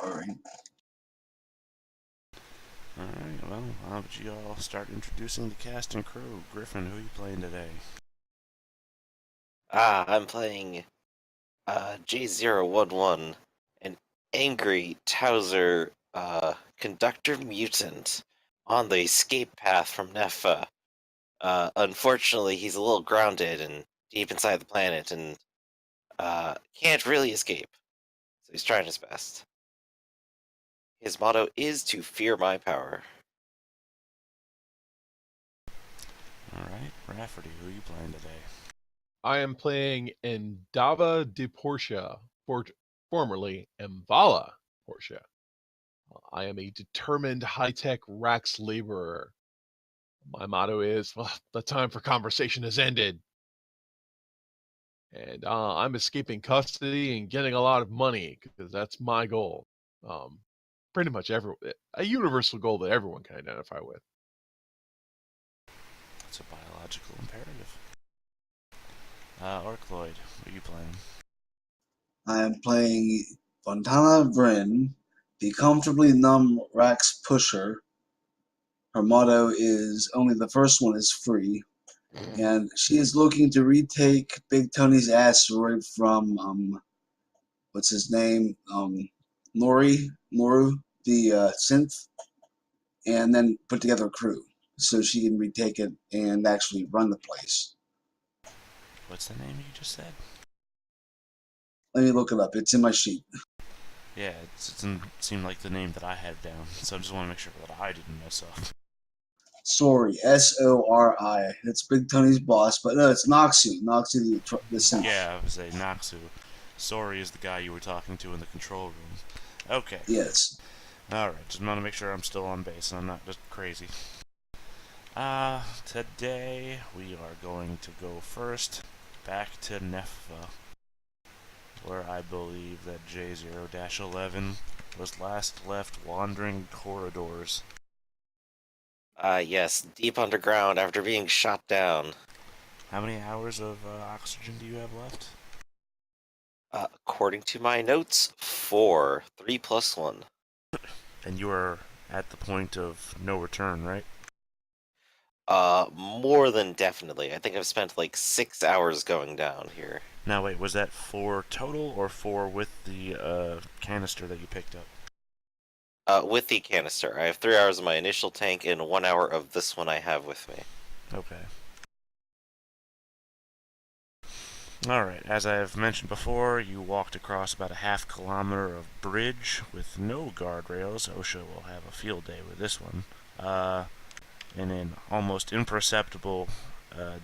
Alright. Alright, well, how about you all start introducing the cast and crew? Griffin, who are you playing today? I'm playing J011, an angry Towser conductor mutant on the escape path from Nepha. Unfortunately, he's a little grounded and deep inside the planet and can't really escape. So he's trying his best. His motto is to fear my power. Alright, Rafferty, who are you playing today? I am playing Endava de Portia, formerly Mvala Portia. I am a determined high-tech Rax laborer. My motto is, well, the time for conversation has ended. And I'm escaping custody and getting a lot of money, because that's my goal. Pretty much a universal goal that everyone can identify with. It's a biological imperative. Orcloid, who are you playing? I am playing Fontana Vryn, the comfortably numb Rax pusher. Her motto is only the first one is free. And she is looking to retake Big Tony's asteroid from what's his name? Noru, the synth, and then put together a crew so she can retake it and actually run the place. What's the name you just said? Let me look it up. It's in my sheet. Yeah, it doesn't seem like the name that I had down, so I just want to make sure that I didn't mess up. Sori, Sori. It's Big Tony's boss, but no, it's Noxu. Noxu the synth. Yeah, I would say Noxu. Sorry is the guy you were talking to in the control room. Okay. Yes. Alright, just want to make sure I'm still on base and I'm not just crazy. Today we are going to go first back to Nepha, where I believe that J0-11 was last left wandering corridors. Yes, deep underground after being shot down. How many hours of oxygen do you have left? According to my notes, 4. 3 plus 1. And you are at the point of no return, right? More than definitely. I think I've spent like 6 hours going down here. Now wait, was that 4 total or 4 with the canister that you picked up? With the canister. I have 3 hours of my initial tank and 1 hour of this one I have with me. Okay. Alright, as I have mentioned before, you walked across about a half kilometer of bridge with no guardrails. OSHA will have a field day with this one. In an almost imperceptible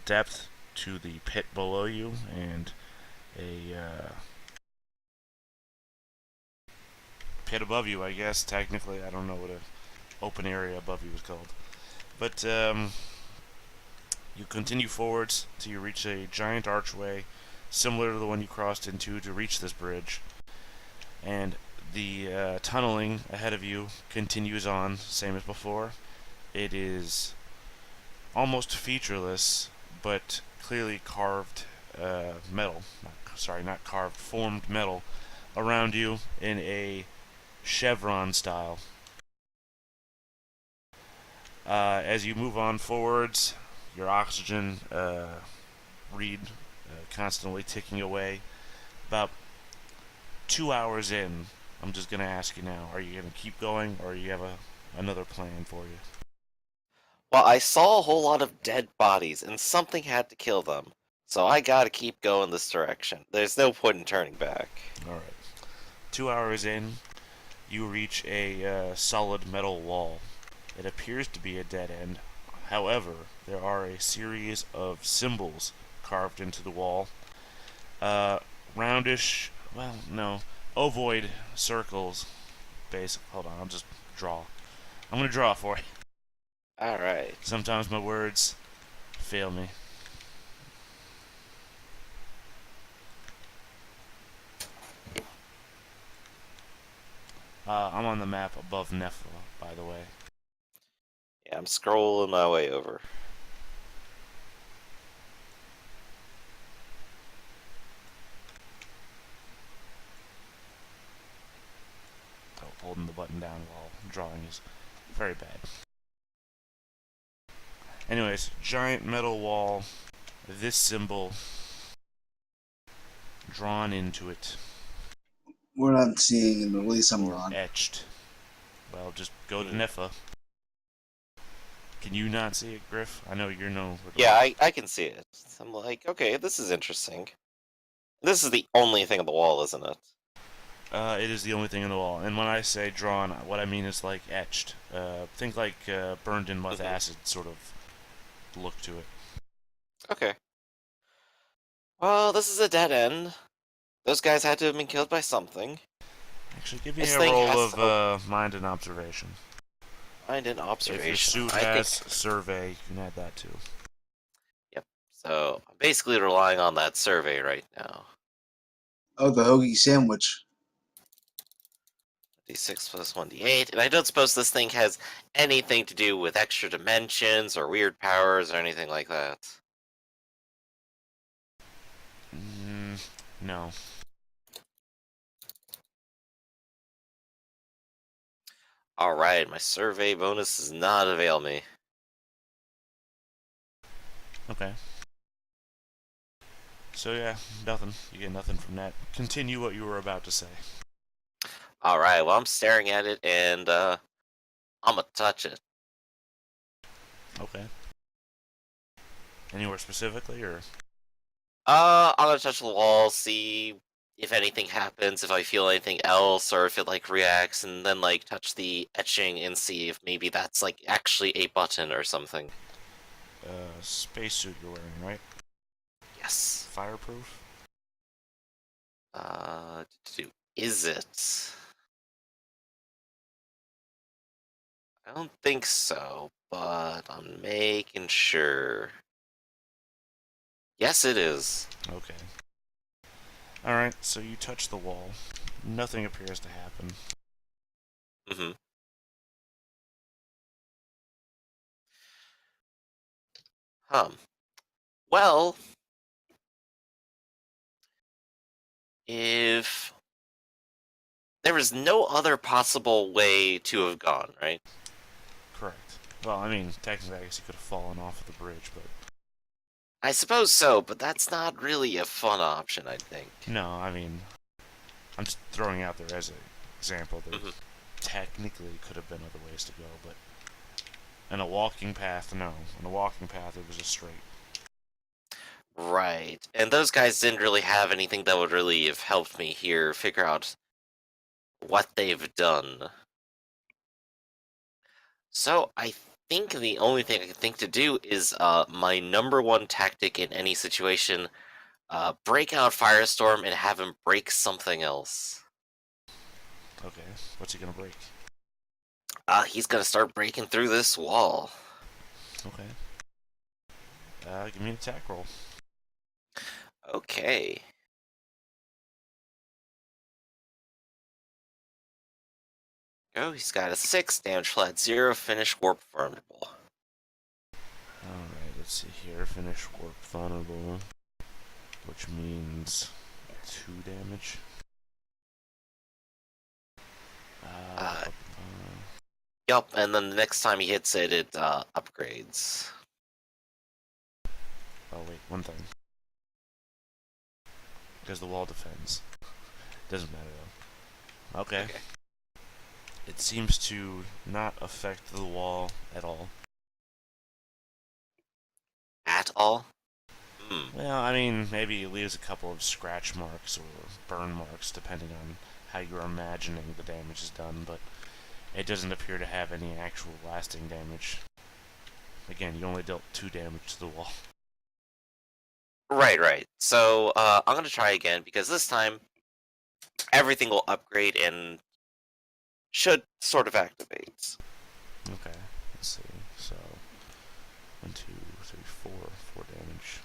depth to the pit below you, and a pit above you, I guess. Technically, I don't know what an open area above you is called. But you continue forwards till you reach a giant archway similar to the one you crossed into to reach this bridge. And the tunneling ahead of you continues on, same as before. It is almost featureless, but clearly carved metal. Not carved, formed metal around you in a chevron style. As you move on forwards, your oxygen read constantly ticking away. About 2 hours in, I'm just going to ask you now, are you going to keep going, or you have another plan for you? Well, I saw a whole lot of dead bodies, and something had to kill them. So I gotta keep going this direction. There's no point in turning back. Alright. 2 hours in, you reach a solid metal wall. It appears to be a dead end. However, there are a series of symbols carved into the wall. Roundish, well, no, ovoid circles. Hold on, I'll just draw. I'm gonna draw for you. Alright. Sometimes my words fail me. I'm on the map above Nepha, by the way. Yeah, I'm scrolling my way over. is very bad. Anyways, giant metal wall, this symbol drawn into it, We're not seeing him, at least I'm or not. etched. Well, just go to Mhm. Nefa. Can you not see it, Griff? I know you're no. Yeah, I can see it. I'm like, okay, this is interesting. This is the only thing on the wall, isn't it? It is the only thing in the wall. And when I say drawn, what I mean is like etched. Think like burned in mud Mhm. acid sort of look to it. Okay. Well, this is a dead end. Those guys had to have been killed by something. Actually, give me This a thing roll has of to mind and observation. find an If your observation. suit I has think. survey, you can add that too. Yep. So I'm basically relying on that survey right now. Oh, the hoagie sandwich. D6 plus 1d8, and I don't suppose this thing has anything to do with extra dimensions or weird powers or anything like that. No. Alright, my survey bonus does not avail me. Okay. So yeah, nothing. You get nothing from that. Continue what you were about to say. Alright, well, I'm staring at it and I'm gonna touch it. Okay. Anywhere specifically, or? I'm gonna touch the wall, see if anything happens, if I feel anything else, or if it like reacts, and then like touch the etching and see if maybe that's like actually a button or something. Spacesuit you're wearing, right? Yes. Fireproof? Is it? I don't think so, but I'm making sure. Yes, it is. Okay. Alright, so you touch the wall. Nothing appears to happen. Mm-hmm. Well, if there was no other possible way to have gone, right? Correct. Well, I mean, technically, I guess he could have fallen off of the bridge, but I suppose so, but that's not really a fun option, I think. no, I mean, I'm just throwing out there as an example. There Mhm. technically could have been other ways to go, but in a walking path, no. In a walking path, it was just straight. Right. And those guys didn't really have anything that would really have helped me here figure out what they've done. So I think the only thing I can think to do is my number one tactic in any situation, break out Firestorm and have him break something else. Okay, what's he gonna break? He's gonna start breaking through this wall. Okay. Give me an attack roll. Okay. Oh, he's got a 6, damage flat 0, finish warp vulnerable. Alright, let's see here. Finish warp vulnerable, which means 2 damage. Uh, Yup, and then the next time he hits it, it upgrades. Oh wait, one thing. Because the wall defends. Doesn't matter though. Okay. It seems to not affect the wall at all. At all? Hmm. Well, I mean, maybe it leaves a couple of scratch marks or burn marks, depending on how you're imagining the damage is done, but it doesn't appear to have any actual lasting damage. Again, you only dealt 2 damage to the wall. Right. So, I'm gonna try again, because this time, everything will upgrade and should sort of activate. Okay, let's see. So, 1, 2, 3, 4, 4 damage.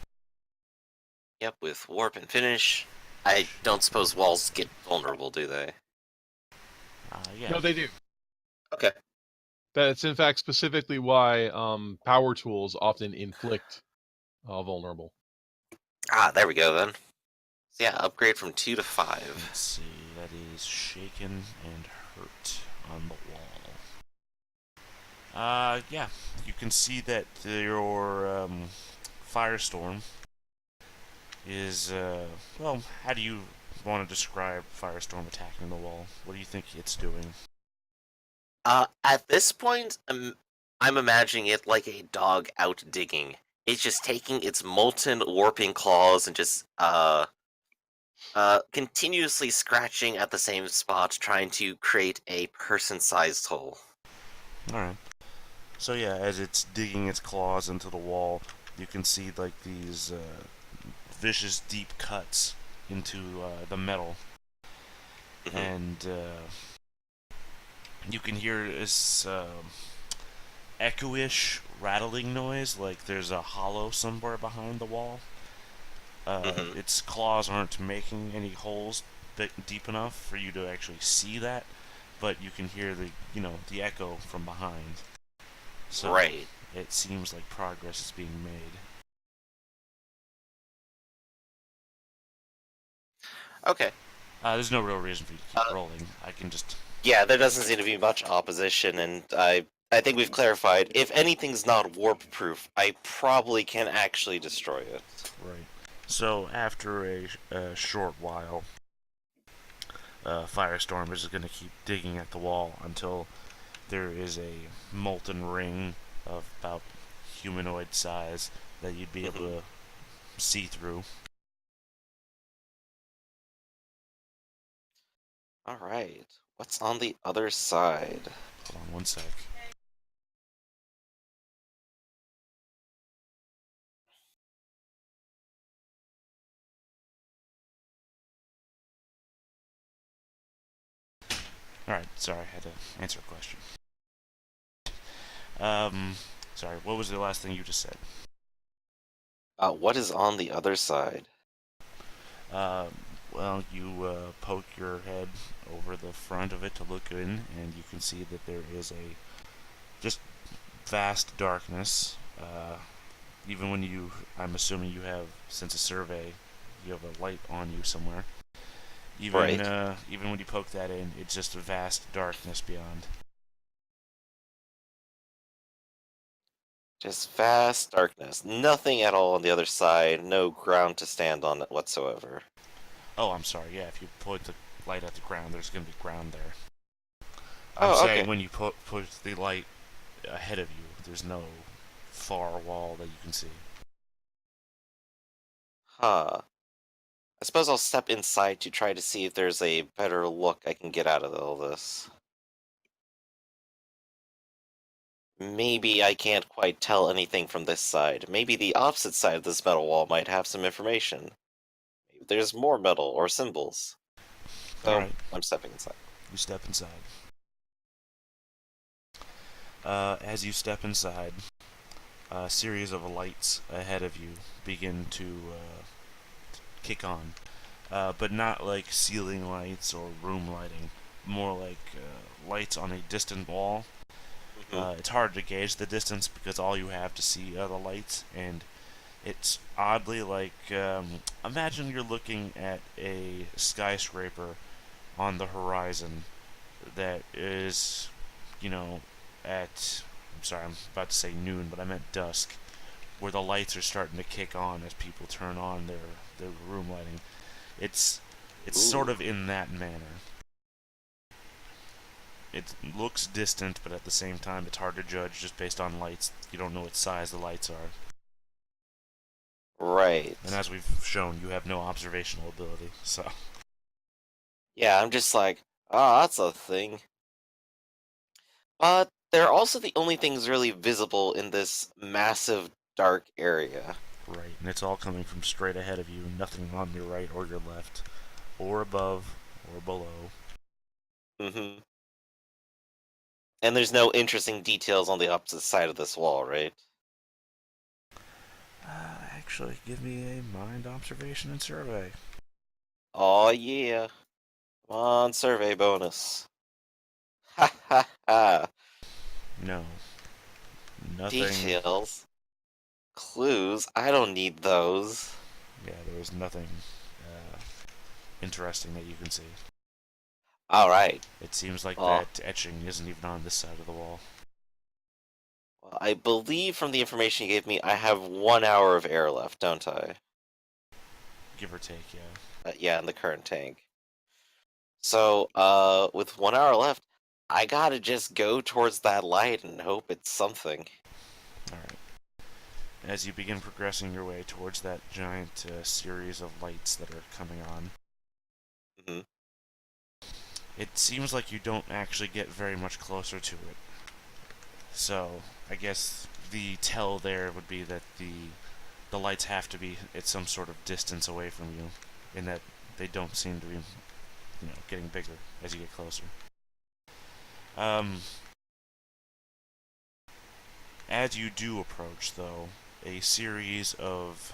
Yep, with warp and finish. I don't suppose walls get vulnerable, do they? Yeah. No, they do. Okay. That's in fact specifically why power tools often inflict vulnerable. There we go then. So yeah, upgrade from 2 to 5. Let's see, that is shaken and hurt on the wall. Yeah, you can see that your firestorm is, well, how do you want to describe firestorm attacking the wall? What do you think it's doing? At this point, I'm imagining it like a dog out digging. It's just taking its molten, warping claws and just continuously scratching at the same spot, trying to create a person-sized hole. Alright. So yeah, as it's digging its claws into the wall, you can see like these vicious, deep cuts into the metal, Mhm. and you can hear this echoish, rattling noise, like there's a hollow somewhere behind the wall. Mhm. Its claws aren't making any holes deep enough for you to actually see that, but you can hear the echo from behind. So Right. it seems like progress is being made. Okay. There's no real reason for you to keep Uh, rolling. I can just. yeah, there doesn't seem to be much opposition, and I think we've clarified. If anything's not warp proof, I probably can actually destroy it. Right. So after a short while, Firestorm is going to keep digging at the wall until there is a molten ring of about humanoid size that you'd be able Mhm. to see through. All right. What's on the other side? Hold on one sec. Alright, sorry, I had to answer a question. Um, sorry, what was the last thing you just said? What is on the other side? Um, well, you poke your head over the front of it to look in, and you can see that there is a just vast darkness. Even when I'm assuming you have, since a survey, you have a light on you somewhere. Right. Even when you poke that in, it's just a vast darkness beyond. Just vast darkness. Nothing at all on the other side. No ground to stand on whatsoever. Oh, I'm sorry. Yeah, if you point the light at the ground, there's gonna be ground there. I'm Oh, saying okay. when you put the light ahead of you, there's no far wall that you can see. Huh. I suppose I'll step inside to try to see if there's a better look I can get out of all this. Maybe I can't quite tell anything from this side. Maybe the opposite side of this metal wall might have some information. Maybe there's more metal or symbols. All So, right, I'm stepping inside. you step inside. As you step inside, a series of lights ahead of you begin to kick on, but not like ceiling lights or room lighting. More like lights on a distant wall. Hmm. It's hard to gauge the distance because all you have to see are the lights, and it's oddly like imagine you're looking at a skyscraper on the horizon that is, you know, at. I'm sorry, I'm about to say noon, but I meant dusk, where the lights are starting to kick on as people turn on their room lighting. It's it's sort Ooh. of in that manner. It looks distant, but at the same time, it's hard to judge just based on lights. You don't know what size the lights are. And Right. as we've shown, you have no observational ability, so. Yeah, I'm just like, ah, that's a thing. But they're also the only things really visible in this massive dark area. Right, and it's all coming from straight ahead of you, nothing on your right or your left, or above, or below. Hmm. And there's no interesting details on the opposite side of this wall, right? Actually, give me a mind observation and survey. Oh yeah. Come on, survey bonus. Ha ha ha. No, nothing. Details. Clues. I don't need those. Yeah, there is nothing uh, interesting that you can see. Alright. It seems like Oh, that etching isn't even on this side of the wall. Well, I believe from the information you gave me, I have 1 hour of air left, don't I? Give or take, yeah. Yeah, in the current tank. So, with 1 hour left, I gotta just go towards that light and hope it's something. Alright. As you begin progressing your way towards that giant series of lights that are coming on, Hmm. it seems like you don't actually get very much closer to it. So, I guess the tell there would be that the lights have to be at some sort of distance away from you, in that they don't seem to be, getting bigger as you get closer. Um, as you do approach, though, a series of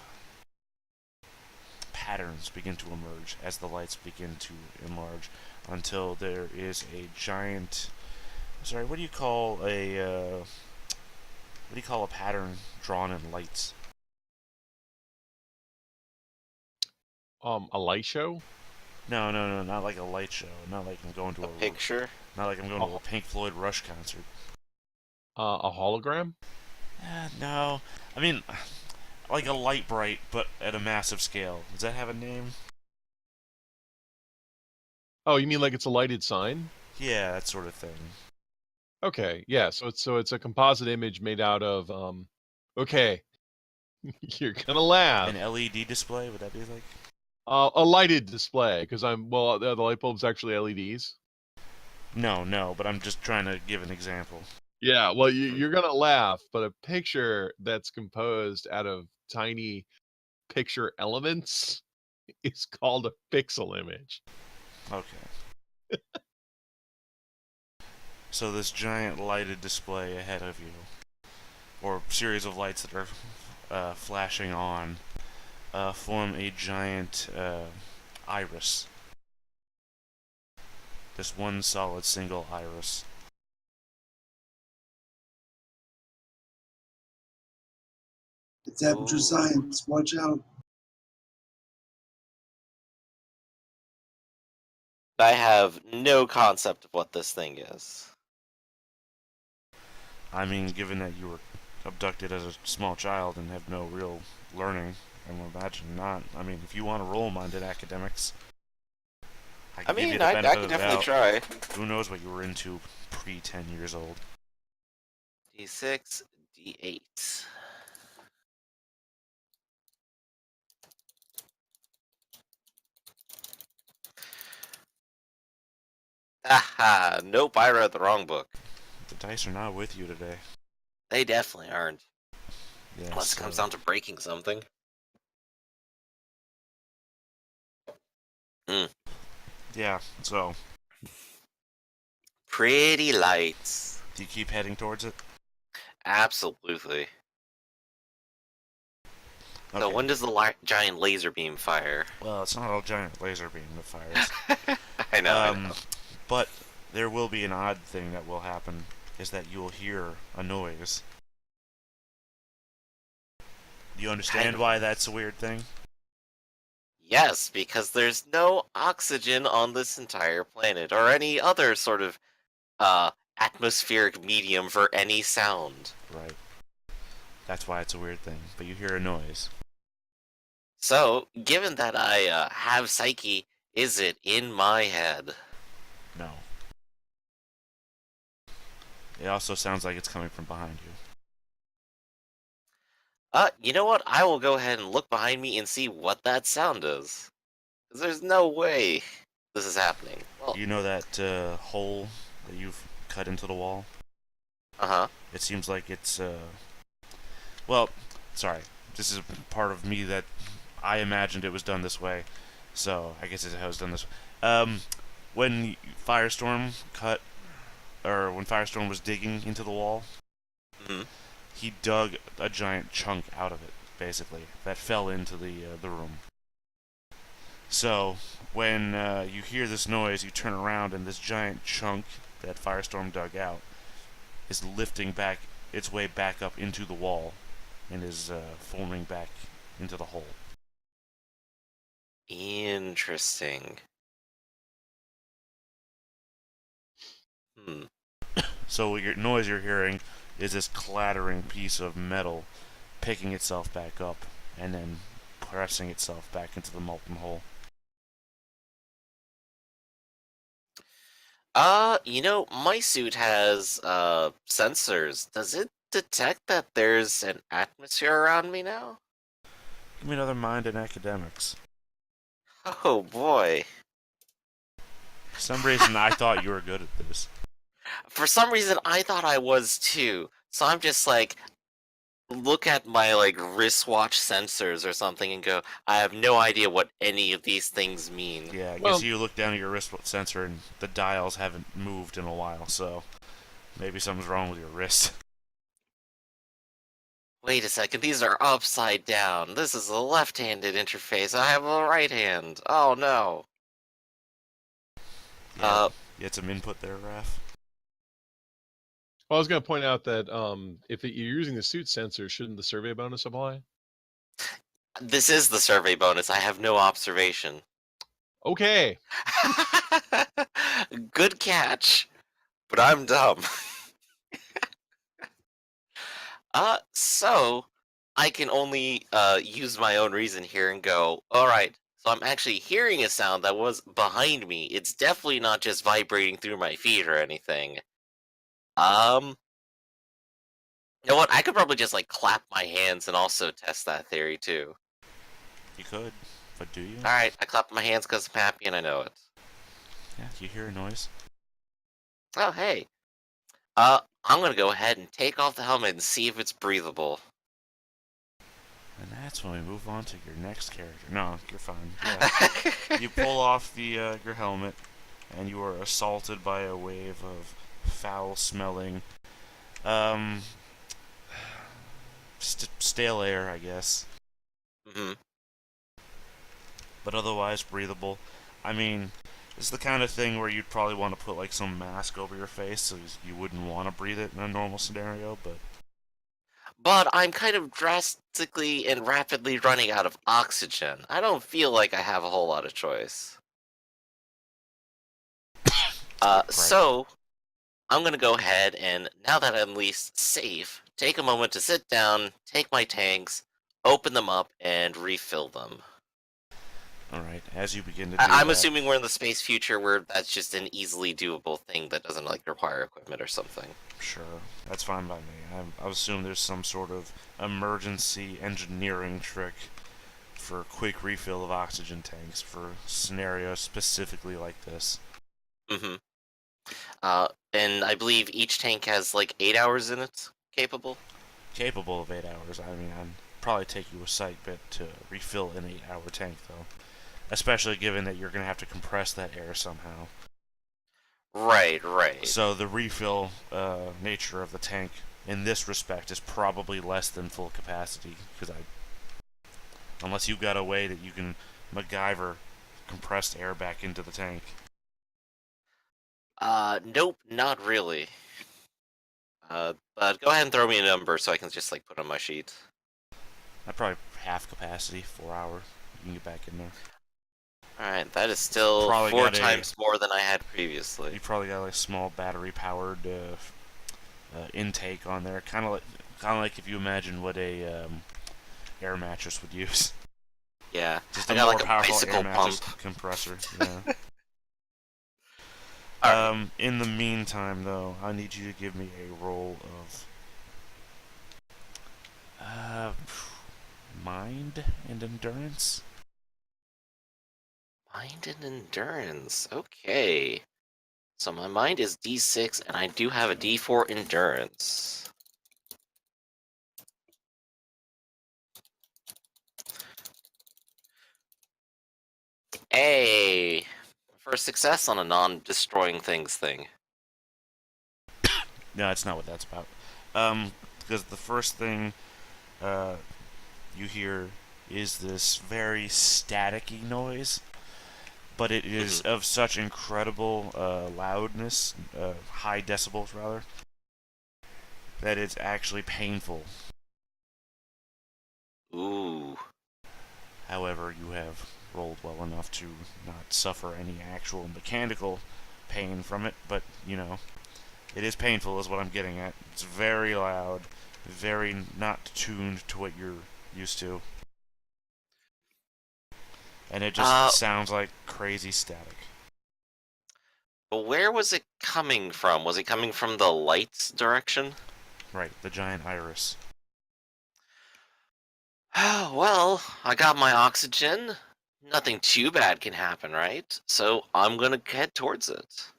patterns begin to emerge as the lights begin to enlarge until there is a giant. Sorry, what do you call a pattern drawn in lights? A light show? No, no, no, not like a light show. Not like I'm going to A picture? not like I'm going A, to a Pink Floyd Rush concert. a hologram? No, I mean like a light bright, but at a massive scale. Does that have a name? Oh, you mean like it's a lighted sign? Yeah, that sort of thing. Okay, yeah. So it's a composite image made out of Okay, you're gonna laugh. An LED display, would that be like? A lighted display because the light bulb's actually LEDs. No, no, but I'm just trying to give an example. Yeah, well, you're gonna laugh, but a picture that's composed out of tiny picture elements is called a pixel image. Okay. So this giant lighted display ahead of you, or series of lights that are flashing on, form a giant iris. This one solid single iris. It's aperture Ooh. science. Watch out. I have no concept of what this thing is. I mean, given that you were abducted as a small child and have no real learning, I would imagine not. I mean, if you want to role-minded academics, I I can give you mean, the I benefit could of the definitely doubt. try. Who knows what you were into pre-10 years old? D6, D8. Aha! Nope, I read the wrong book. The dice are not with you today. They definitely aren't. Yeah, Unless it comes down to breaking something. Hmm. yeah, so, Pretty lights. do you keep heading towards it? Absolutely. So Okay. when does the giant laser beam fire? Well, it's not a giant laser beam that fires. I know, I know. But there will be an odd thing that will happen, is that you'll hear a noise. Do you understand Kind of. why that's a weird thing? Yes, because there's no oxygen on this entire planet, or any other sort of atmospheric medium for any sound. Right. That's why it's a weird thing. But you hear a noise. So, given that I have psyche, is it in my head? No. It also sounds like it's coming from behind you. You know what? I will go ahead and look behind me and see what that sound is. 'Cause there's no way this is happening. Well, You know that hole that you've cut into the wall? uh-huh. It seems like it's, well, sorry. This is part of me that I imagined it was done this way. So, I guess it's how it's done this way. When Firestorm cut, or when Firestorm was digging into the wall, Hmm. he dug a giant chunk out of it, basically, that fell into the room. So, when you hear this noise, you turn around, and this giant chunk that Firestorm dug out is lifting back its way back up into the wall and is forming back into the hole. Interesting. Hmm. So, your noise you're hearing is this clattering piece of metal picking itself back up and then pressing itself back into the molten hole. My suit has sensors. Does it detect that there's an atmosphere around me now? Give me another mind in academics. Oh boy. For some reason, I thought you were good at this. For some reason, I thought I was too. So I'm just like, look at my like wristwatch sensors or something and go, I have no idea what any of these things mean. Yeah, I Well, guess you look down at your wrist sensor and the dials haven't moved in a while, so maybe something's wrong with your wrist. Wait a second, these are upside down. This is a left-handed interface. I have a right hand. Oh no. Yeah, Uh, you had some input there, Raph. well, I was going to point out that if you're using the suit sensor, shouldn't the survey bonus apply? this is the survey bonus. I have no observation. Okay. Good catch, but I'm dumb. So I can only use my own reason here and go, all right, so I'm actually hearing a sound that was behind me. It's definitely not just vibrating through my feet or anything. Um, you know what? I could probably just like clap my hands and also test that theory too. You could, but do you? All right, I clap my hands because I'm happy and I know it. Yeah, you hear a noise. Oh, hey. I'm gonna go ahead and take off the helmet and see if it's breathable. And that's when we move on to your next character. No, you're fine. Yeah. You pull off your helmet, and you are assaulted by a wave of foul-smelling, um, stale air, I guess, hmm but otherwise breathable. I mean, it's the kind of thing where you'd probably want to put like some mask over your face so you wouldn't want to breathe it in a normal scenario, but But I'm kind of drastically and rapidly running out of oxygen. I don't feel like I have a whole lot of choice. right. So I'm gonna go ahead and, now that I'm at least safe, take a moment to sit down, take my tanks, open them up, and refill them. Alright, as you begin to do I'm that, assuming we're in the space future where that's just an easily doable thing that doesn't like require equipment or something. sure, that's fine by me. I assume there's some sort of emergency engineering trick for quick refill of oxygen tanks for scenarios specifically like this. hmm and I believe each tank has like 8 hours in it, capable. Capable of 8 hours. I mean, I'd probably take you a sight bit to refill an 8-hour tank, though. Especially given that you're going to have to compress that air somehow. Right, right. So the refill nature of the tank in this respect is probably less than full capacity, because unless you've got a way that you can MacGyver compressed air back into the tank. Nope, not really. But go ahead and throw me a number so I can just like put on my sheet. I'd probably half capacity, 4 hours. You can get back in there. Alright, that is still Probably four got times more than I had previously. You probably got like a small battery-powered intake on there, kind of like if you imagine what a air mattress would use. Yeah, Just I a got more like a powerful bicycle air pump. mattress compressor. Yeah. Alright. In the meantime, though, I need you to give me a roll of mind and endurance. Mind and endurance. Okay. So my mind is D6 and I do have a D4 endurance. Hey! First success on a non-destroying things thing. No, that's not what that's about. Because the first thing you hear is this very staticky noise, but it is of such incredible loudness, high decibels rather, that it's actually painful. Ooh. However, you have rolled well enough to not suffer any actual mechanical pain from it, but, It is painful, is what I'm getting at. It's very loud, very not tuned to what you're used to. And it just Uh, sounds like crazy static. but where was it coming from? Was it coming from the lights direction? Right, the giant iris. Well, I got my oxygen. Nothing too bad can happen, right? So I'm gonna head towards it.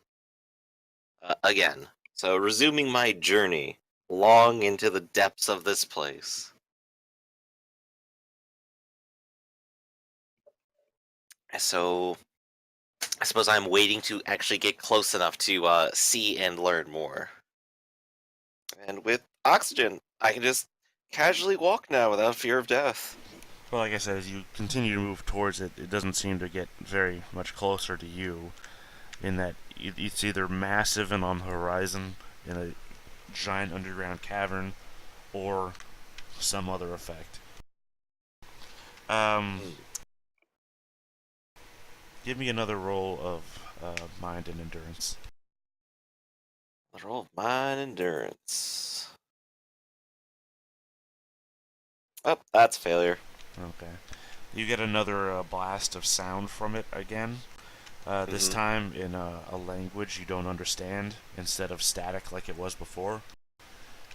Again. So resuming my journey long into the depths of this place. So I suppose I'm waiting to actually get close enough to see and learn more. And with oxygen, I can just casually walk now without fear of death. Well, like I said, as you continue to move towards it, it doesn't seem to get very much closer to you, in that it's either massive and on the horizon in a giant underground cavern, or some other effect. Um, Hmm. Give me another roll of mind and endurance. The roll of mine endurance. Oh, that's failure. Okay. You get another blast of sound from it again. This Hmm. time in a language you don't understand, instead of static like it was before.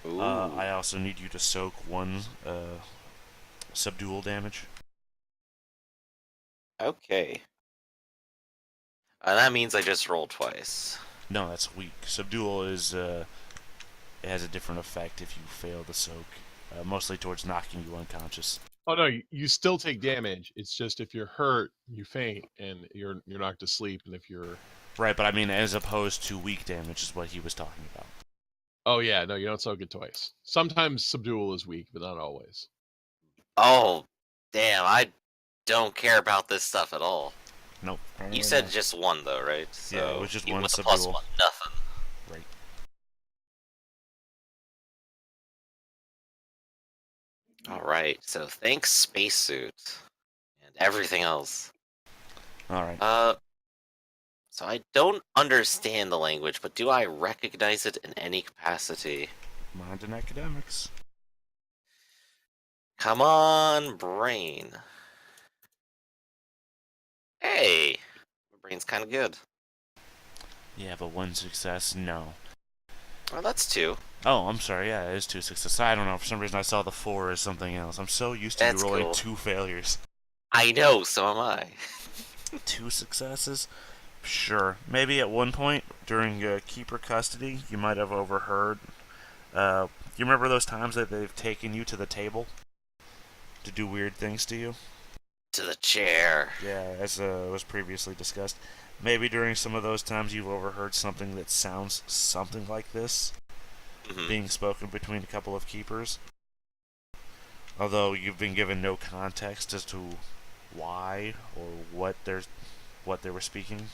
Ooh. I also need you to soak one subdual damage. Okay. That means I just rolled twice. No, that's weak. Subdual is it has a different effect if you fail the soak, mostly towards knocking you unconscious. Oh no, you still take damage. It's just if you're hurt, you faint and you're knocked to sleep. And if you're Right, but I mean as opposed to weak damage is what he was talking about. oh yeah, no, you don't soak it twice. Sometimes subdual is weak, but not always. Oh, damn, I don't care about this stuff at all. Nope. You Apparently said not. just one, though, right? Yeah, it So, was just even one with the plus subdual. one, nothing. Right. Alright, so thanks, spacesuit. And everything else. Alright. Uh, so I don't understand the language, but do I recognize it in any capacity? Mind and academics. Come on, brain. Hey, my brain's kind of good. Yeah, but one success, no. Well, that's two. Oh, I'm sorry, yeah, it is two successes. I don't know, for some reason I saw the 4 as something else. I'm so used to you That's rolling cool. 2 failures. I know, so am I. 2 successes? Sure. Maybe at one point during keeper custody, you might have overheard. You remember those times that they've taken you to the table to do weird things to you? To the chair. Yeah, as was previously discussed. Maybe during some of those times you've overheard something that sounds something like this Hmm. being spoken between a couple of keepers. Although you've been given no context as to why or what they were speaking.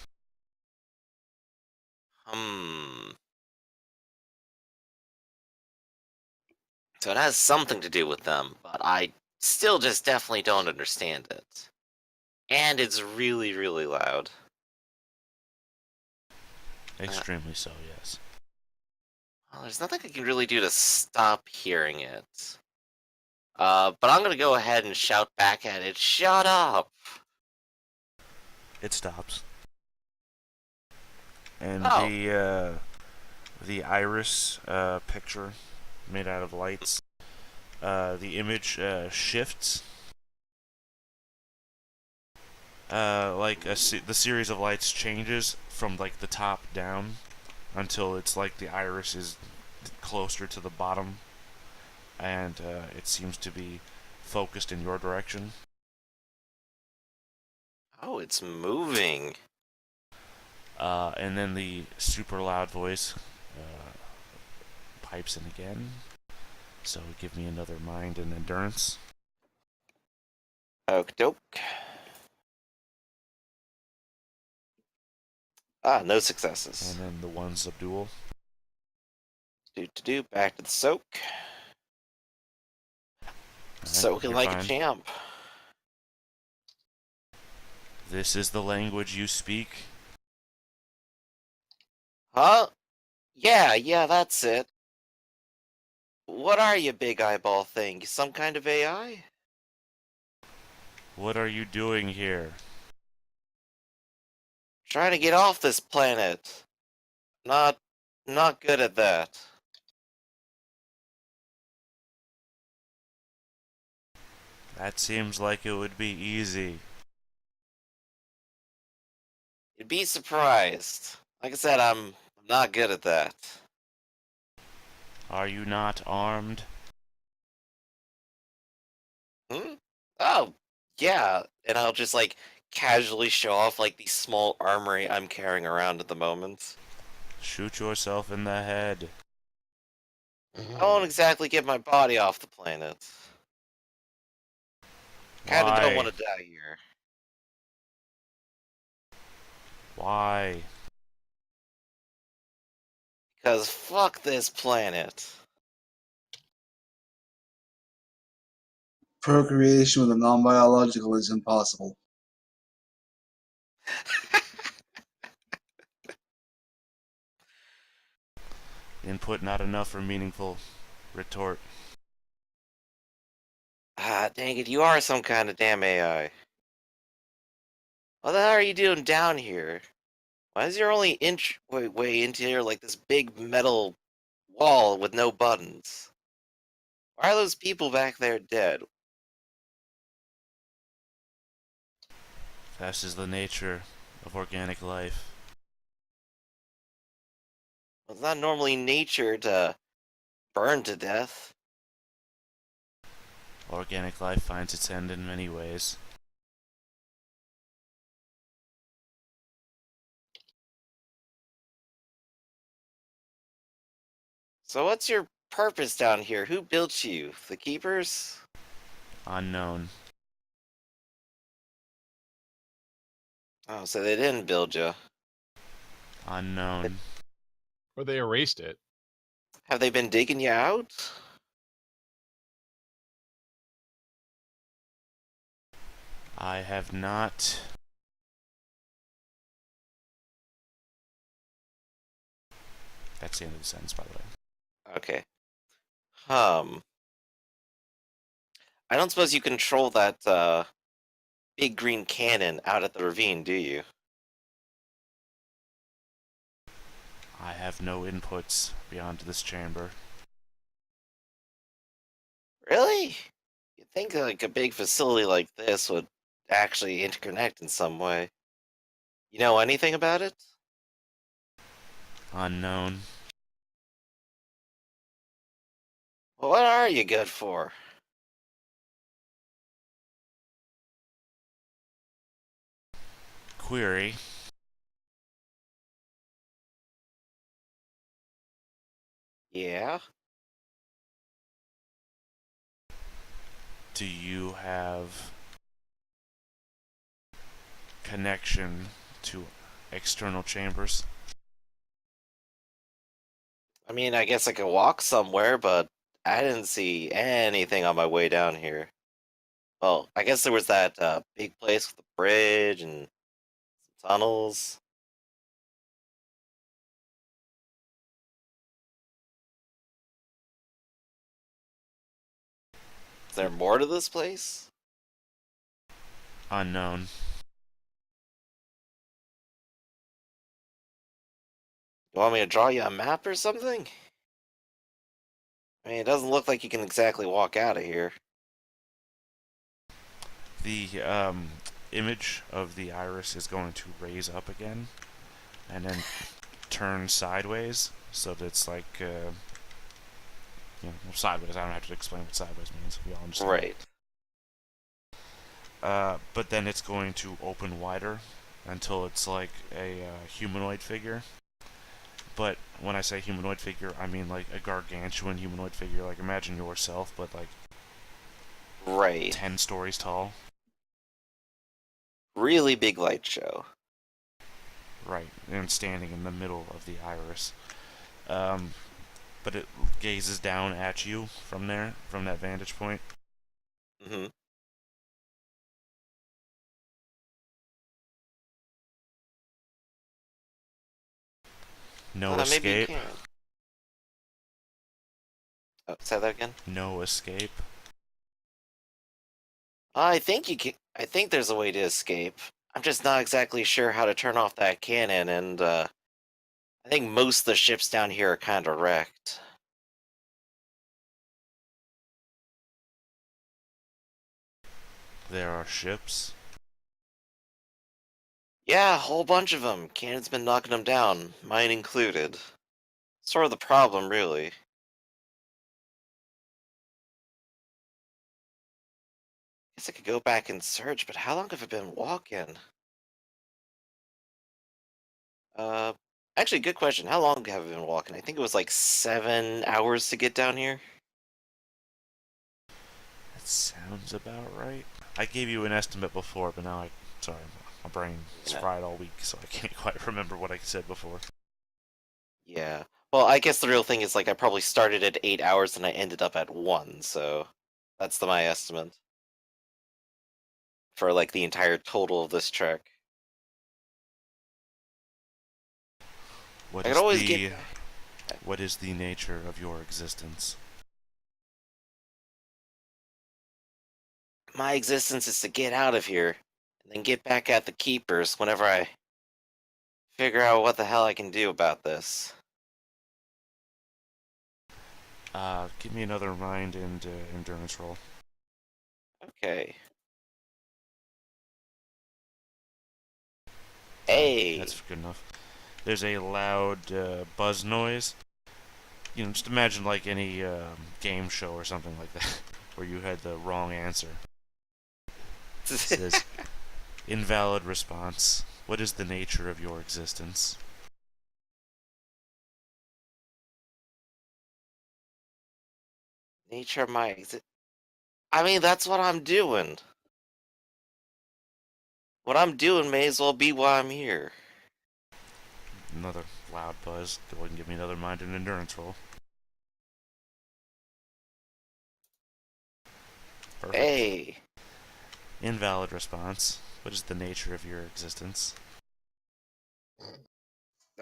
Hmm. So it has something to do with them, but I still just definitely don't understand it. And it's really, really loud. Extremely so, yes. Well, there's nothing I can really do to stop hearing it. But I'm gonna go ahead and shout back at it, shut up! It stops. And Oh, the iris picture made out of lights, the image shifts. The series of lights changes from like the top down until it's like the iris is closer to the bottom, and it seems to be focused in your direction. oh, it's moving. And then the super loud voice pipes in again. So give me another mind and endurance. Okie doke. Ah, no successes. And then the one subdual. Do, back to the soak. Alright, Soaking you're like a fine. champ. This is the language you speak. Huh? Yeah, that's it. What are you, big eyeball thing? You some kind of AI? What are you doing here? Trying to get off this planet. Not, not good at that. That seems like it would be easy. You'd be surprised. Like I said, I'm not good at that. Are you not armed? Hmm? Oh, yeah. And I'll just like casually show off like the small armory I'm carrying around at the moment. Shoot yourself in the head. I won't exactly get my body off the planet. Kinda don't want Why? to die here. Why? Because fuck this planet. Procreation with a non-biological is impossible. Input not enough for meaningful retort. Ah, dang it, you are some kind of damn AI. What the hell are you doing down here? Why is your only inch way into here like this big metal wall with no buttons? Why are those people back there dead? This is the nature of organic life. Well, it's not normally nature to burn to death. Organic life finds its end in many ways. So what's your purpose down here? Who built you? The keepers? Unknown. Oh, so they didn't build you. Unknown. Or they erased it. Have they been digging you out? I have not. That's the end of the sentence, by the way. Okay. I don't suppose you control that big green cannon out at the ravine, do you? I have no inputs beyond this chamber. Really? You'd think like a big facility like this would actually interconnect in some way. You know anything about it? Unknown. Well, what are you good for? Query. Yeah? Do you have connection to external chambers? I mean, I guess I could walk somewhere, but I didn't see anything on my way down here. Well, I guess there was that big place with the bridge and some tunnels. Is there more to this place? Unknown. You want me to draw you a map or something? I mean, it doesn't look like you can exactly walk out of here. The image of the iris is going to raise up again and then turn sideways so that it's like, sideways. I don't have to explain what sideways means. We all understand. Right. But then it's going to open wider until it's like a humanoid figure. But when I say humanoid figure, I mean like a gargantuan humanoid figure. Like imagine yourself, but like Right. 10 stories tall. Really big light show. Right, and standing in the middle of the iris. But it gazes down at you from there, from that vantage point. Mm-hmm. No Maybe you escape. can. Say that again. No escape. I think you can. I think there's a way to escape. I'm just not exactly sure how to turn off that cannon, and I think most of the ships down here are kind of wrecked. There are ships. Yeah, a whole bunch of them. Cannon's been knocking them down, mine included. Sort of the problem, really. Guess I could go back and search, but how long have I been walking? Uh, Actually, good question. How long have I been walking? I think it was like 7 hours to get down here. That sounds about right. I gave you an estimate before, but now sorry, my brain's Yeah. fried all week, so I can't quite remember what I said before. Yeah. Well, I guess the real thing is like I probably started at 8 hours and I ended up at 1, so that's my estimate for like the entire total of this trek. What I could is always get the back. what is the nature of your existence? My existence is to get out of here and then get back at the keepers whenever I figure out what the hell I can do about this. Give me another mind and endurance roll. Okay. Hey. That's good enough. There's a loud buzz noise. Just imagine like any game show or something like that, where you had the wrong answer. It says, invalid response. What is the nature of your existence? Nature of my exist. I mean, that's what I'm doing. What I'm doing may as well be why I'm here. Another loud buzz. Go ahead and give me another mind and endurance roll. Perfect. Hey. Invalid response. What is the nature of your existence?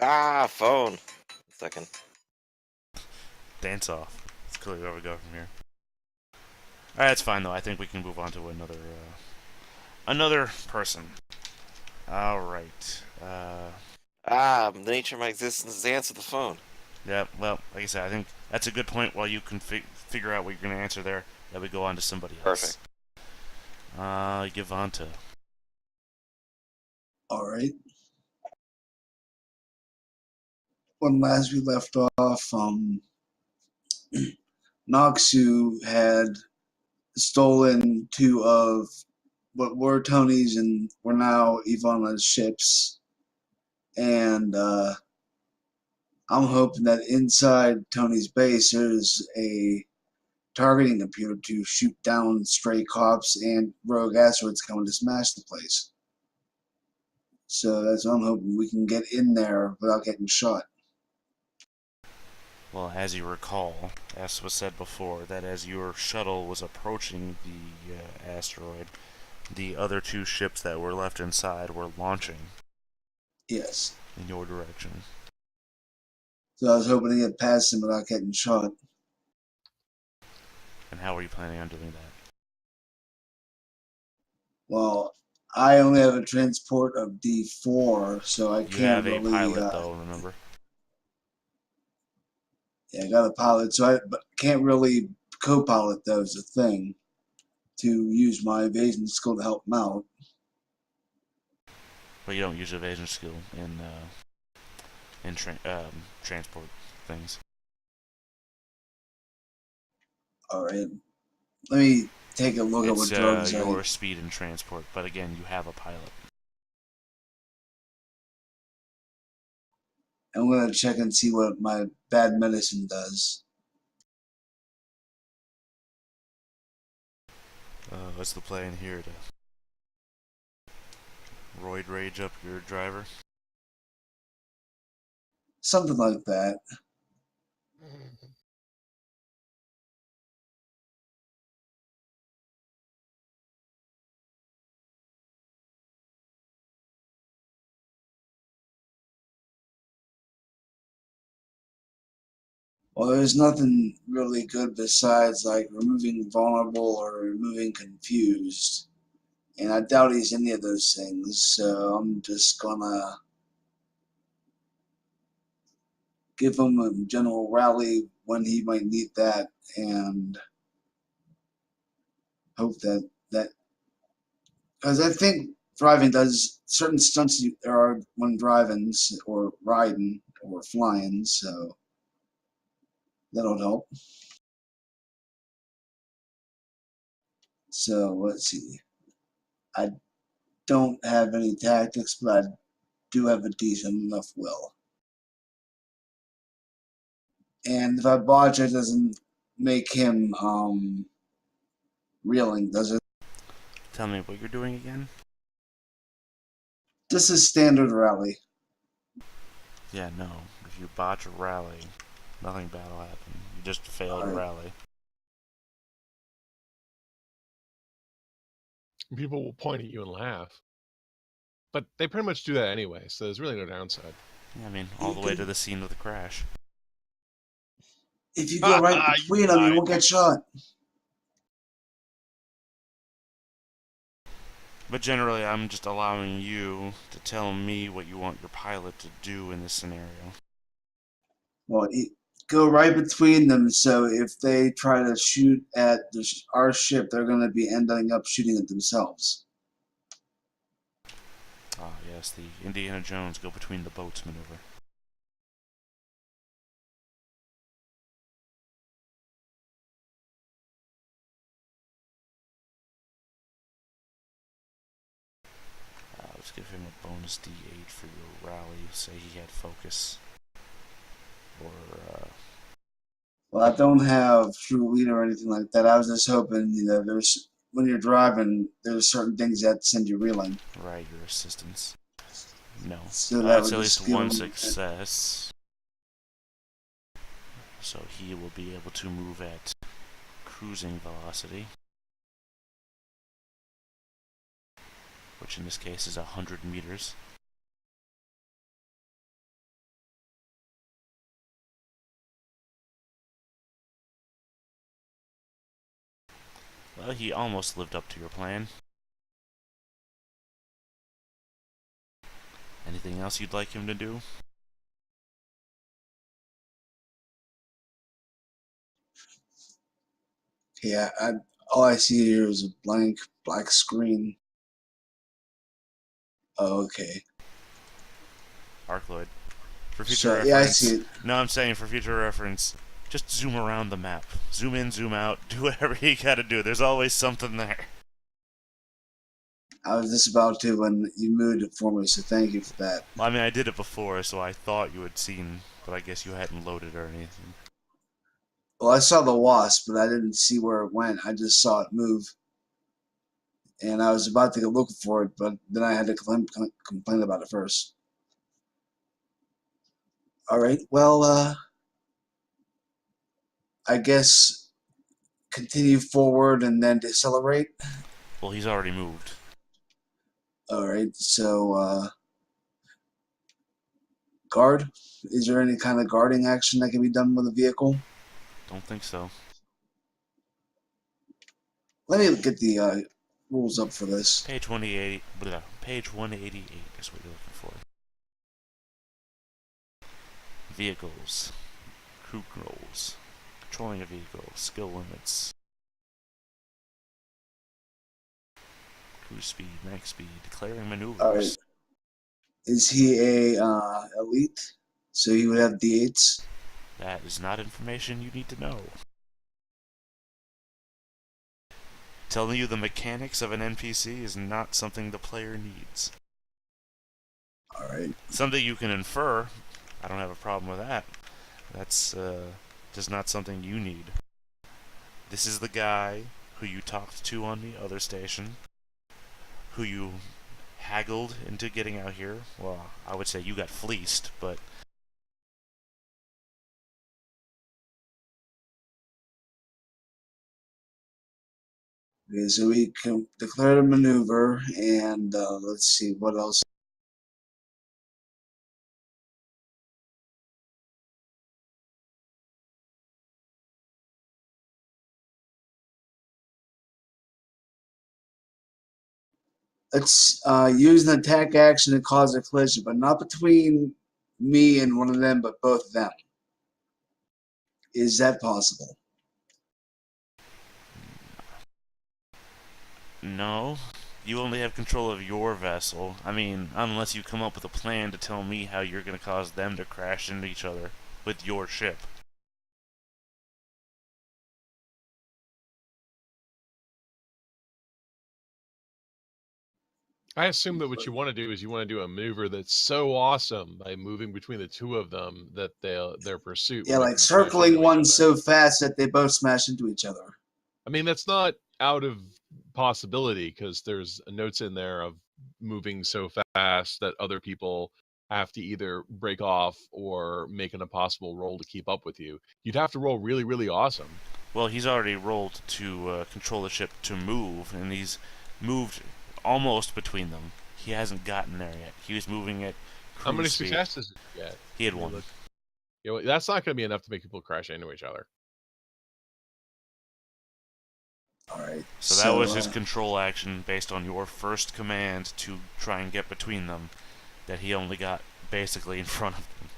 Ah, phone. Second. Dance off. It's clearly where we go from here. Alright, that's fine though. I think we can move on to another person. Alright. The nature of my existence is to answer the phone. Yeah, well, like I said, I think that's a good point. While you can figure out what you're going to answer there, that we go on to somebody else. Perfect. Gavanta. All right. When last we left off, Noxu had stolen two of what were Tony's and were now Ivana's ships, and I'm hoping that inside Tony's base there's a targeting computer to shoot down stray cops and rogue asteroids coming to smash the place. So that's what I'm hoping we can get in there without getting shot. Well, as you recall, as was said before, that as your shuttle was approaching the asteroid, the other two ships that were left inside were launching Yes. in your direction. So I was hoping to get past him without getting shot. And how are you planning on doing that? Well, I only have a transport of D4, so I You can't have a really. pilot, though, remember? Yeah, I got a pilot, so I can't really co-pilot though is a thing to use my evasion skill to help him out. But you don't use evasion skill in transport things. All right, let me take a look at It's what drugs I. your speed in transport, but again, you have a pilot. I'm gonna check and see what my bad medicine does. What's the plan here to roid rage up your driver? Something like that. Well, there's nothing really good besides like removing vulnerable or removing confused. And I doubt he's any of those things, so I'm just gonna give him a general rally when he might need that and hope that because I think driving does certain stunts there are when driving or riding or flying, so that'll help. So let's see. I don't have any tactics, but I do have a decent enough will. And if I botch, it doesn't make him reeling, does it? Tell me what you're doing again? Just a standard rally. Yeah, no. If you botch a rally, nothing bad will happen. You just failed a Alright. rally. People will point at you and laugh. But they pretty much do that anyway, so there's really no downside. Yeah, I mean, all the way to the scene of the crash. If you go right You between them, you lied. won't get shot. But generally, I'm just allowing you to tell me what you want your pilot to do in this scenario. Well, go right between them, so if they try to shoot at our ship, they're going to be ending up shooting at themselves. Ah, yes, the Indiana Jones go between the boats maneuver. Let's give him a bonus D8 for your rally. Say he had focus. Or, Well, I don't have true lead or anything like that. I was just hoping, there's when you're driving, there's certain things that send you reeling. right, your assistance. No. So that That's would at just least give one them. success. So he will be able to move at cruising velocity, which in this case is 100 meters. Well, he almost lived up to your plan. Anything else you'd like him to do? Yeah, all I see here is a blank black screen. Oh, okay. Arcloid. For future So yeah, I see reference. it. No, I'm saying for future reference, just zoom around the map. Zoom in, zoom out, do whatever you gotta do. There's always something there. I was just about to when you moved it for me, so thank you for that. Well, I mean, I did it before, so I thought you had seen, but I guess you hadn't loaded or anything. Well, I saw the wasp, but I didn't see where it went. I just saw it move, and I was about to go looking for it, but then I had to complain about it first. All right. Well, I guess continue forward and then decelerate. Well, he's already moved. All right. So guard. Is there any kind of guarding action that can be done with a vehicle? Don't think so. Let me get the rules up for this. Page 188. Page 188 is what you're looking for. Vehicles. Crew roles. Controlling a vehicle. Skill limits. Cruise speed. Max speed. Declaring maneuvers. All right. Is he a elite? So he would have D8s. That is not information you need to know. Telling you the mechanics of an NPC is not something the player needs. All right. Something you can infer. I don't have a problem with that. That's just not something you need. This is the guy who you talked to on the other station, who you haggled into getting out here. Well, I would say you got fleeced, but Okay, so we can declare a maneuver, and let's see what else. Let's use an attack action to cause a collision, but not between me and one of them, but both of them. Is that possible? No. You only have control of your vessel. I mean, unless you come up with a plan to tell me how you're going to cause them to crash into each other with your ship. I assume that what you want to do is you want to do a maneuver that's so awesome by moving between the two of them that their pursuit Yeah, will make like them smash circling into each one other. so fast that they both smash into each other. I mean, that's not out of possibility because there's notes in there of moving so fast that other people have to either break off or make an impossible roll to keep up with you. You'd have to roll really, really awesome. Well, he's already rolled to control the ship to move, and he's moved almost between them. He hasn't gotten there yet. He was moving at How many cruise speed. successes did you get? He had Let me one. look. You know, that's not going to be enough to make people crash into each other. Alright. So that was his control action based on your first command to try and get between them, that he only got basically in front of them.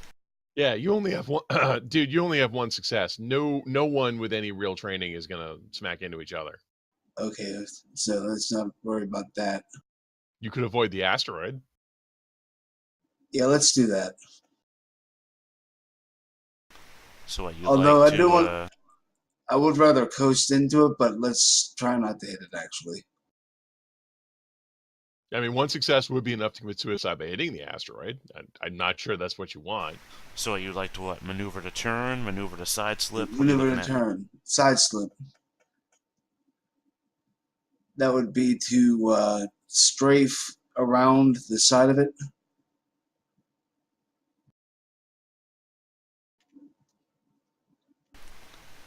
Yeah, you only have one, dude. You only have one success. No one with any real training is gonna smack into each other. Okay, so let's not worry about that. You could avoid the asteroid. Yeah, let's do that. So what, you'd Although like I do want, to... I would rather coast into it, but let's try not to hit it. Actually, I mean, one success would be enough to commit suicide by hitting the asteroid. I'm not sure that's what you want. So what, you'd like to what? Maneuver to turn? Maneuver to side slip? What are you maneuver looking to at? turn, side slip. That would be to strafe around the side of it.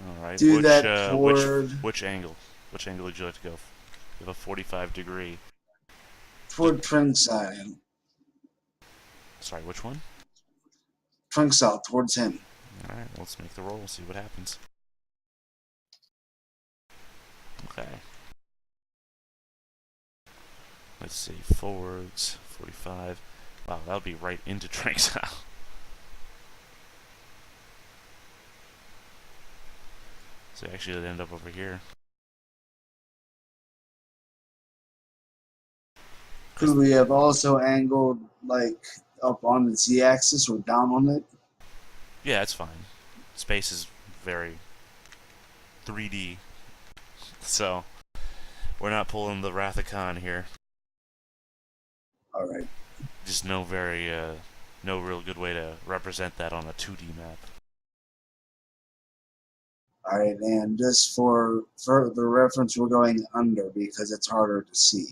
Alright, Do that toward which angle? Which angle would you like to go? You have a 45 degree. Trink side. Sorry, which one? Trink south towards him. Alright, let's make the roll, see what happens. Okay. Let's see, forwards, 45. Wow, that would be right into Tranxile. So actually, it'd end up over here. Could we have also angled like up on the z-axis or down on it? Yeah, it's fine. Space is very 3D, so we're not pulling the Wrath of Khan here. All right. Just no real good way to represent that on a 2D map. All right, and just for further reference, we're going under because it's harder to see.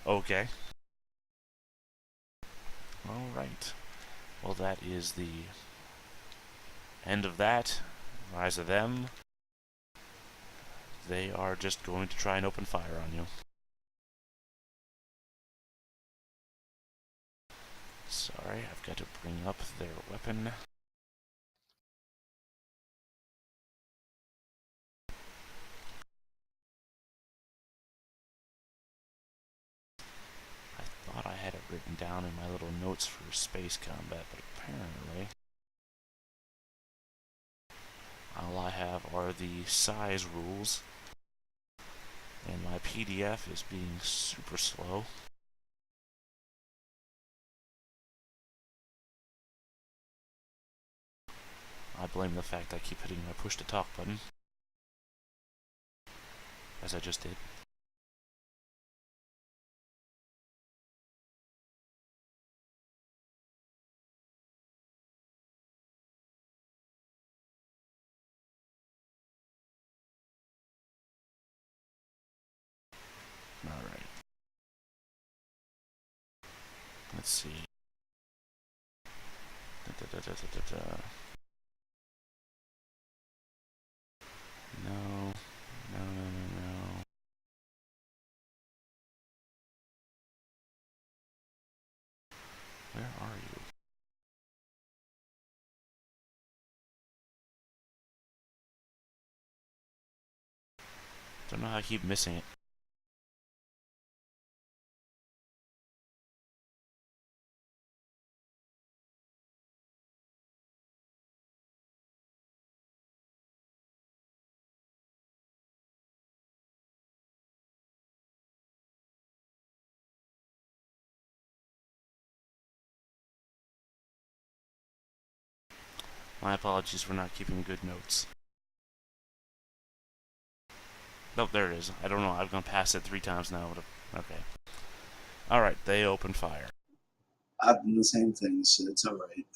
Okay. Alright. Well, that is the end of that. Rise of them. They are just going to try and open fire on you. Sorry, I've got to bring up their weapon. I thought I had it written down in my little notes for space combat, but apparently all I have are the size rules, and my PDF is being super slow. I blame the fact I keep hitting my push to talk button, as I just did. Alright. Let's see. No. No, no, no, no. Where are you? Don't know how I keep missing it. My apologies for not keeping good notes. Oh, there it is. I don't know. I've gone past it 3 times now. Okay. Alright, they open fire. I've done the same thing, so it's alright.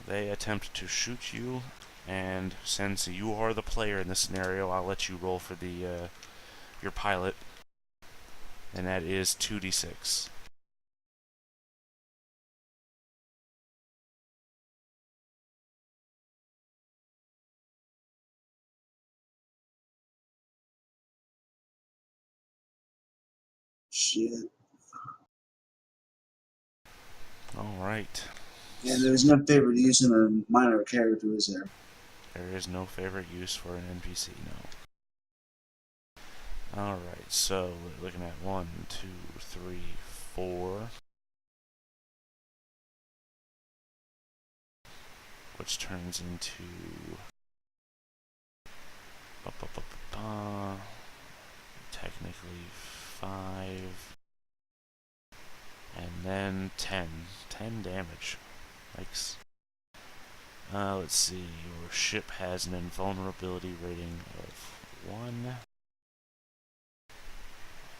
They attempt to shoot you, and since you are the player in this scenario, I'll let you roll for the your pilot, and that is 2d6. Shit. Alright. And there's no favorite using a minor character, is there? There is no favorite use for an NPC, no. Alright, so we're looking at 1, 2, 3, 4. Which turns into... technically 5. And then 10. 10 damage. Yikes. Let's see. Your ship has an invulnerability rating of 1.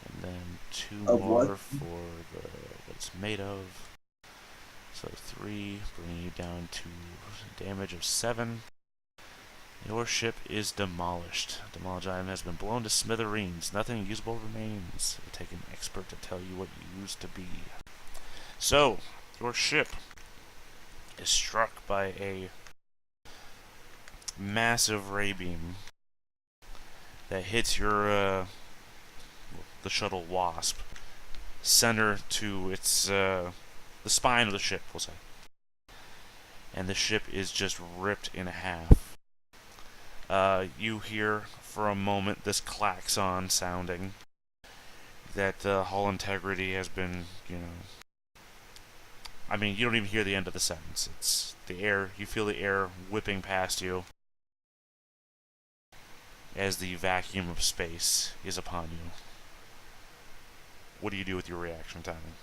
And then 2 Of more what? for what it's made of. So 3, bringing you down to damage of 7. Your ship is demolished. Demolished item has been blown to smithereens. Nothing usable remains. It will take an expert to tell you what you used to be. So, your ship is struck by a massive ray beam that hits your the shuttle Wasp center to its the spine of the ship, we'll say, and the ship is just ripped in half. You hear for a moment this klaxon sounding that hull integrity has been, I mean, you don't even hear the end of the sentence. It's the air, you feel the air whipping past you as the vacuum of space is upon you. What do you do with your reaction timing?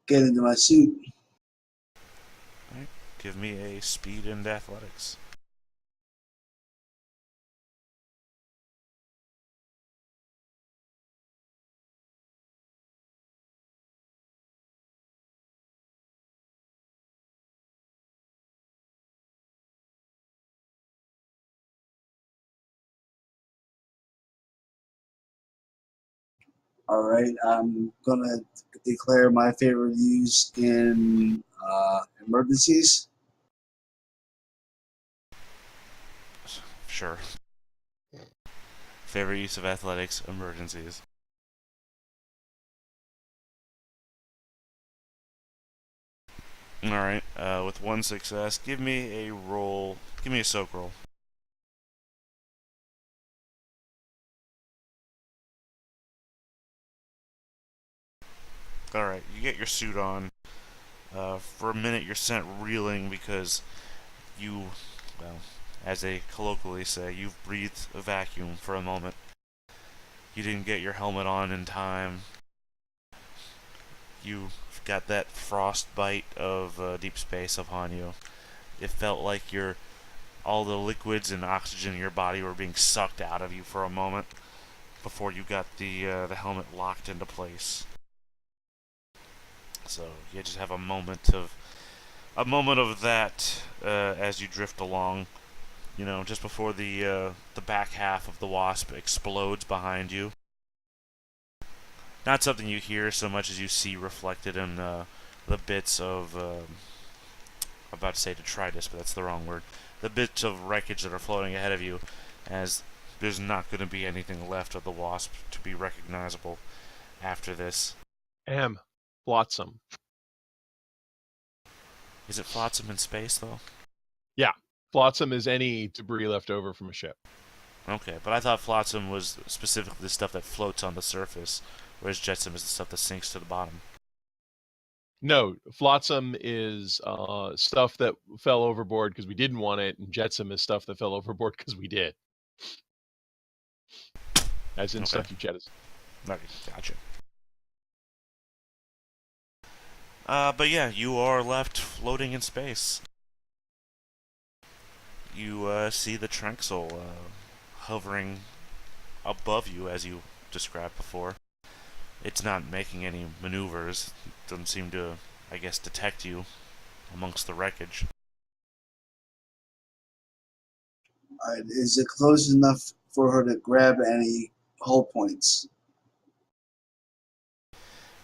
Get into my suit. Alright, give me a speed and athletics. Alright, I'm gonna declare my favorite use in emergencies. Sure. Favorite use of athletics, emergencies. Alright, with 1 success, give me a roll. Give me a soak roll. Alright, you get your suit on. For a minute, you're sent reeling because you, well, as they colloquially say, you've breathed a vacuum for a moment. You didn't get your helmet on in time. You got that frostbite of deep space upon you. It felt like all the liquids and oxygen in your body were being sucked out of you for a moment before you got the helmet locked into place. So you just have a moment of that as you drift along. Just before the back half of the Wasp explodes behind you. Not something you hear so much as you see reflected in the bits of I'm about to say detritus, but that's the wrong word. The bits of wreckage that are floating ahead of you, as there's not going to be anything left of the Wasp to be recognizable after this. Flotsam. Is it flotsam in space, though? Yeah. Flotsam is any debris left over from a ship. Okay, but I thought flotsam was specifically the stuff that floats on the surface, whereas jetsam is the stuff that sinks to the bottom. No, flotsam is stuff that fell overboard because we didn't want it, and jetsam is stuff that fell overboard because we did. As in Okay. stuff you jettisoned. Okay, gotcha. But yeah, you are left floating in space. You see the Tranxil hovering above you, as you described before. It's not making any maneuvers. Doesn't seem to, I guess, detect you amongst the wreckage. Is it close enough for her to grab any hull points?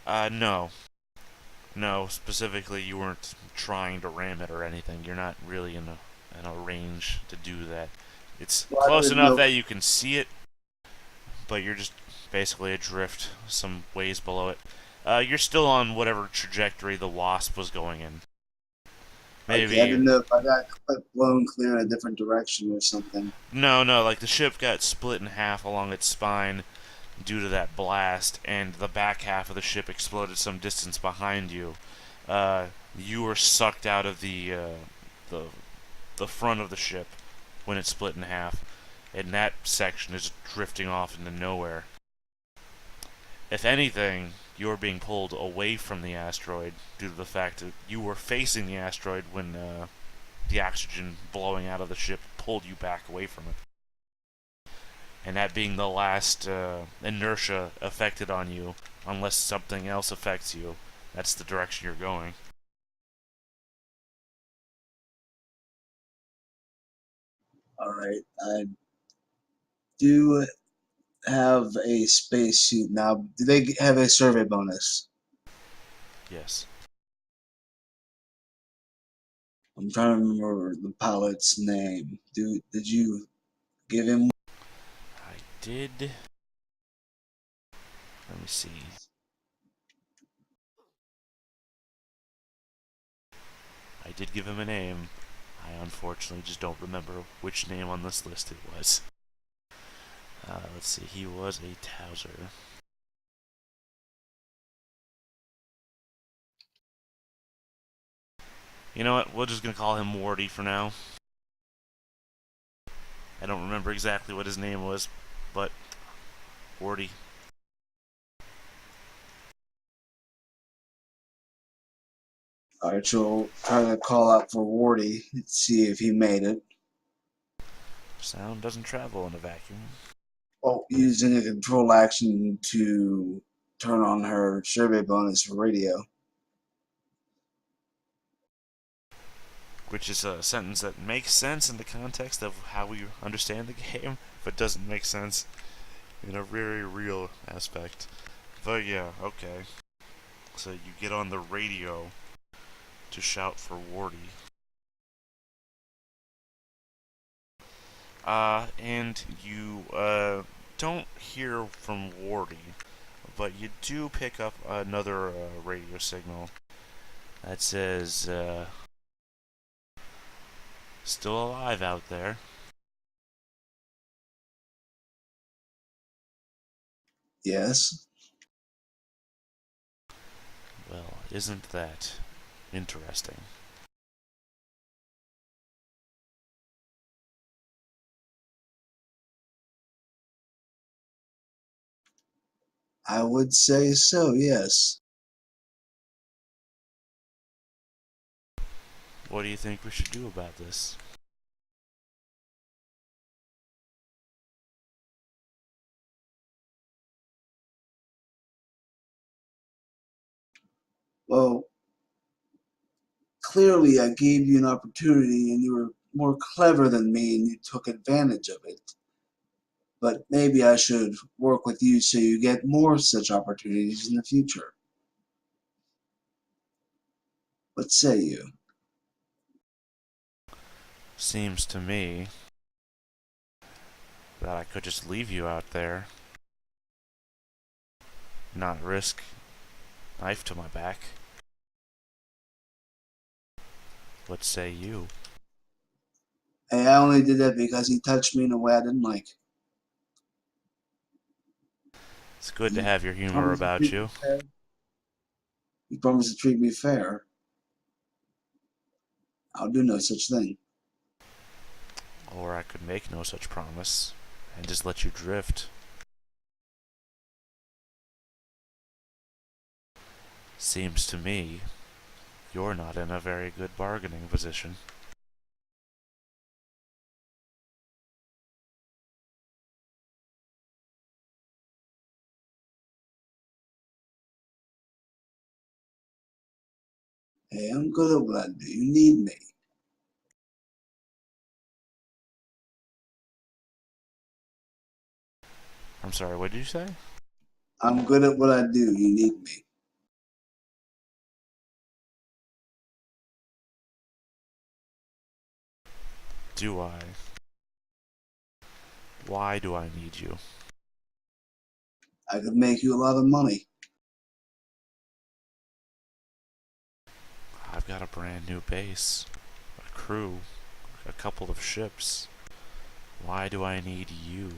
No. No, specifically, you weren't trying to ram it or anything. You're not really in a range to do that. It's Well, close enough that you can see it, but you're just basically adrift some ways below it. You're still on whatever trajectory the Wasp was going in. Maybe. Okay, I didn't know if I got blown clear in a different direction or something. No, like the ship got split in half along its spine due to that blast, and the back half of the ship exploded some distance behind you. You were sucked out of the front of the ship when it split in half, and that section is drifting off into nowhere. If anything, you're being pulled away from the asteroid due to the fact that you were facing the asteroid when the oxygen blowing out of the ship pulled you back away from it. And that being the last inertia affected on you, unless something else affects you, that's the direction you're going. All right, I do have a spacesuit now. Do they have a survey bonus? Yes. I'm trying to remember the pilot's name. Did you give him? I did. Let me see. I did give him a name. I unfortunately just don't remember which name on this list it was. Let's see. He was a Towser. You know what? We're just gonna call him Wardy for now. I don't remember exactly what his name was, but Wardy. All right, so try to call out for Wardy, see if he made it. Sound doesn't travel in a vacuum. Oh, using a control action to turn on her survey bonus radio. Which is a sentence that makes sense in the context of how we understand the game, but doesn't make sense in a very real aspect. But yeah, okay. So you get on the radio to shout for Wardy. And you don't hear from Wardy, but you do pick up another radio signal that says, still alive out there. Yes. Well, isn't that interesting? I would say so, yes. What do you think we should do about this? Well, clearly I gave you an opportunity and you were more clever than me and you took advantage of it. But maybe I should work with you so you get more such opportunities in the future. What say you? Seems to me that I could just leave you out there, not risk knife to my back. What say you? Hey, I only did that because he touched me in a way I didn't like. It's good to He have your humor promised to about treat me you. fair. He promised to treat me fair. I'll do no such thing. Or I could make no such promise and just let you drift. Seems to me you're not in a very good bargaining position. Hey, I'm good at what I do. You need me. I'm sorry, what did you say? I'm good at what I do. You need me. Do I? Why do I need you? I could make you a lot of money. I've got a brand new base, a crew, a couple of ships. Why do I need you?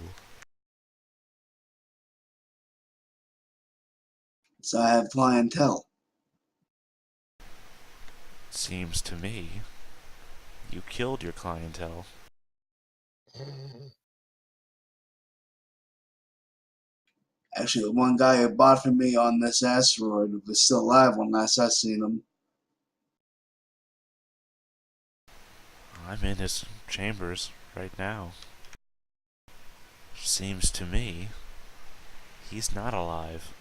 So I have clientele. Seems to me you killed your clientele. Actually, the one guy who bought from me on this asteroid was still alive when last I seen him. I'm in his chambers right now. Seems to me he's not alive.